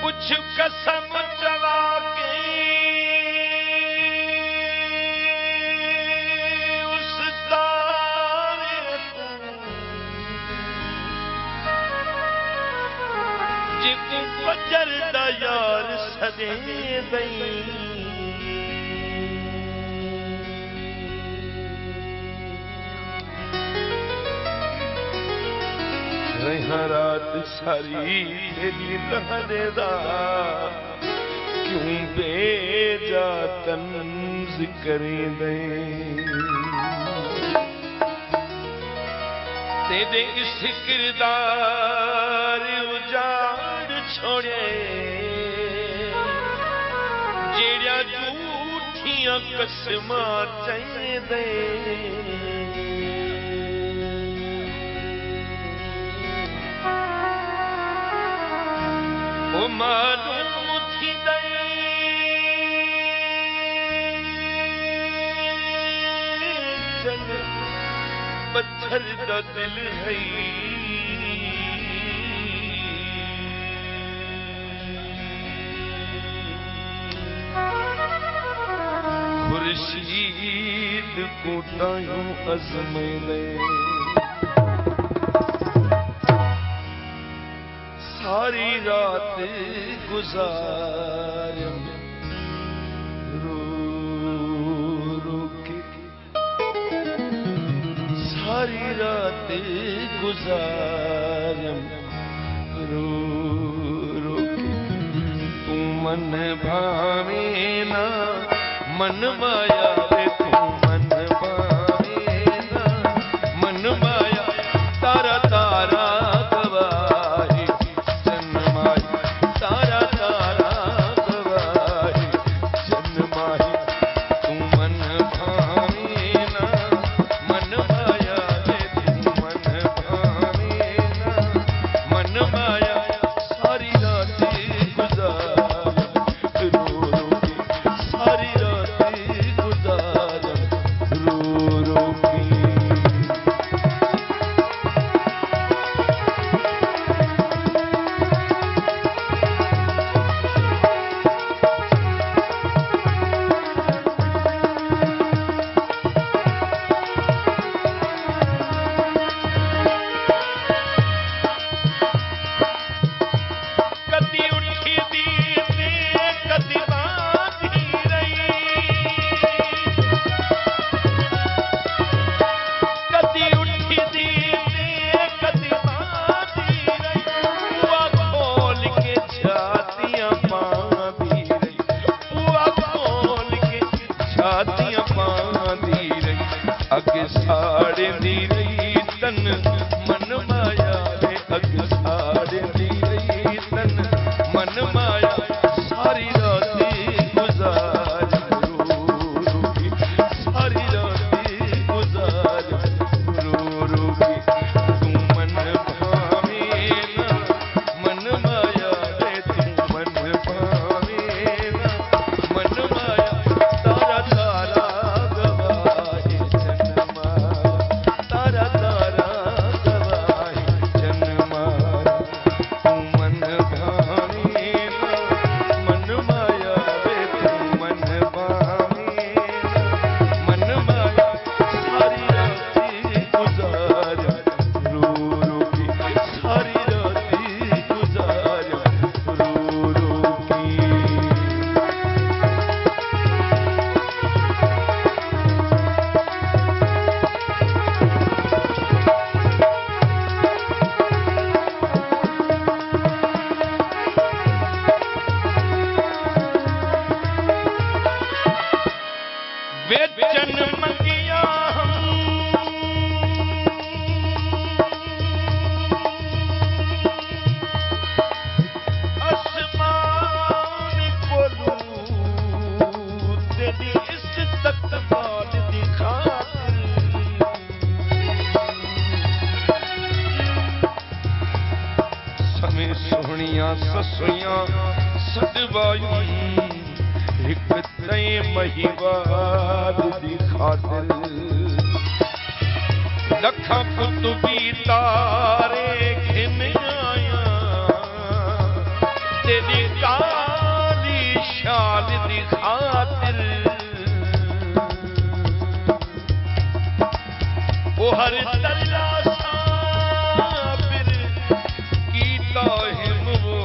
कुछ कसम चला के उस तारे को जिको बजर दा यार सदे दई रात सारी तेरी रहनेदा क्यों बेजा तंज करें दे तेरे इस किरदार उजाड़ छोड़े जेड़ा झूठियां कसमां चाहिए दे मालूम थी जग पत्थर दा दिल है खुर्शीद को तायूं अज़मे ले सारी रात गुजार रो रो के सारी रात गुजार रो रो के तू मन भावे ना मन माया रे तू मन भावे ना मन माया तारा तारा अग साड़े दी रही तन मन माया रे अग साड़े दी रही तन मन माया सारी रात गुजार रो रो के सारी रात गुजार रो रो के तू मन भावे ना मन माया रे तू मन भावे ना मन माया तारा तारा सोहनिया ससुया सदवाई एक तय महिवाद दी खातिर लखा पुत भी तारे घिन आया तेरी काली शान दी खातिर वो हर तल्ला साबिर कीता हिम वो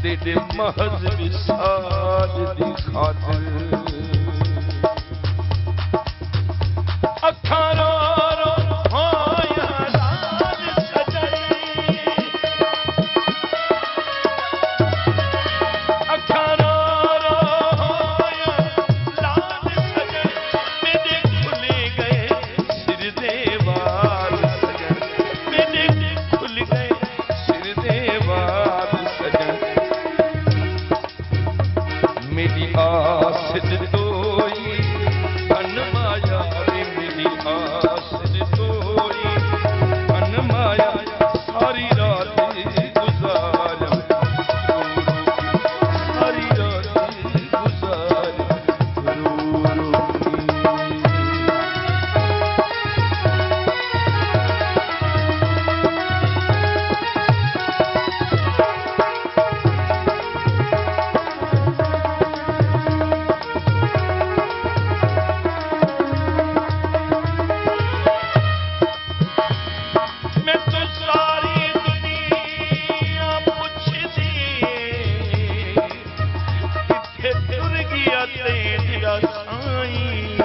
तेरे महज विसाल दी खातिर अखां रो रो होया लाल सजई अखां रो रो होया लाल सजई मेरे खुल गए सिर दे वाल सजन मेरे खुल गए सिर दे वाल सजन मेरी आस तोई अन माया रे मेरी आस तोई अन माया सारी रात गुजारा सारी रात गुजारा रो रो मैं तो सारी दुनिया पुछदी किथे तुर गया तेरा साईं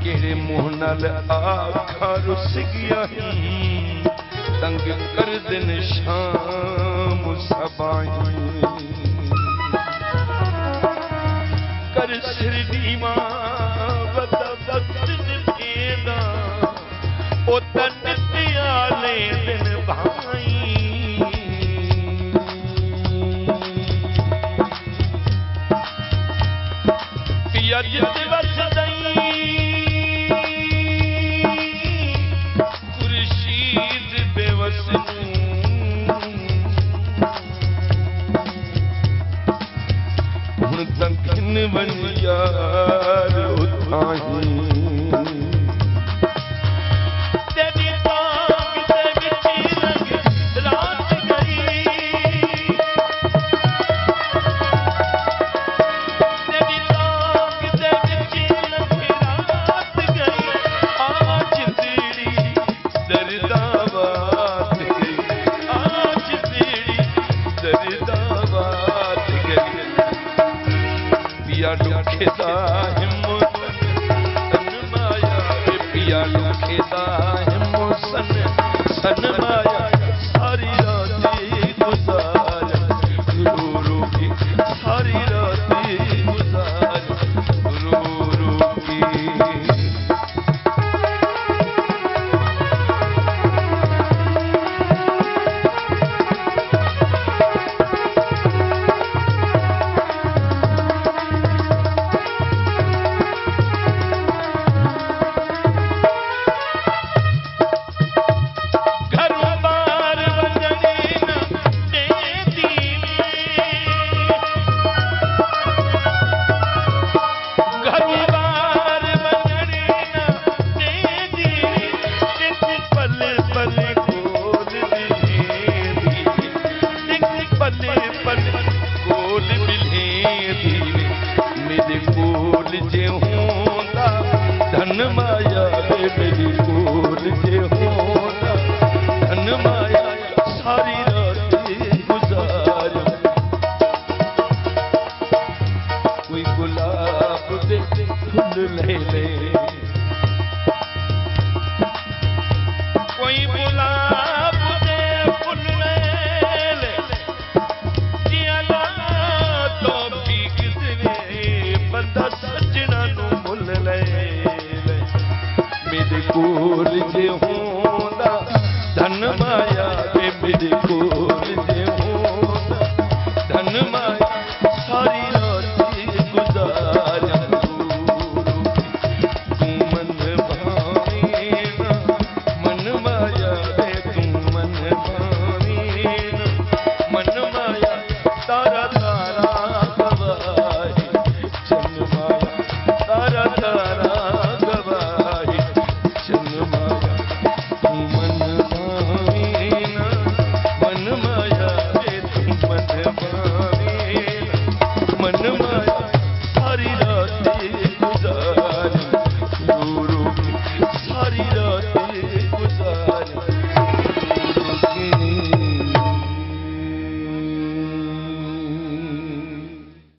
केड़े मुंह नाल आखा रुस गया तंग कर दिन शाम सबाई कर सिर दीवा बदा वक्त निभेदा ओ तन त्याले दिन भाई पिया जित वसदई खुर्शीद बेवस हुण तंकिन वन यार उठाही तेरी ताक दे विच रंग रात गई तेरी ताक दे विच रंग रात गई आज तेरी दर्दावत गई आज तेरी दर्दावत गई पिया लुखेदा हिम्मत सन माया रे पिया लुखेदा हिम्मत सन माया सारी रात गुजार रो रो की सारी रात गुजार रो रो की धन माया रे मेरी कोल जे होना धन माया सारी रात गुजार कोई गुलाब दे फूल ले ले कोई गुलाब दे फूल ले ले जिया ला तो भीग दे बंदा सजना नू मुल ले मेरे कोल जे होंदा धन माया रे मेरे कोल जे होंदा धन माया सारी रात गुजारा तू मन भावेना मन माया रे तू मन भावेना मन माया तारा तारा गवाए मन माया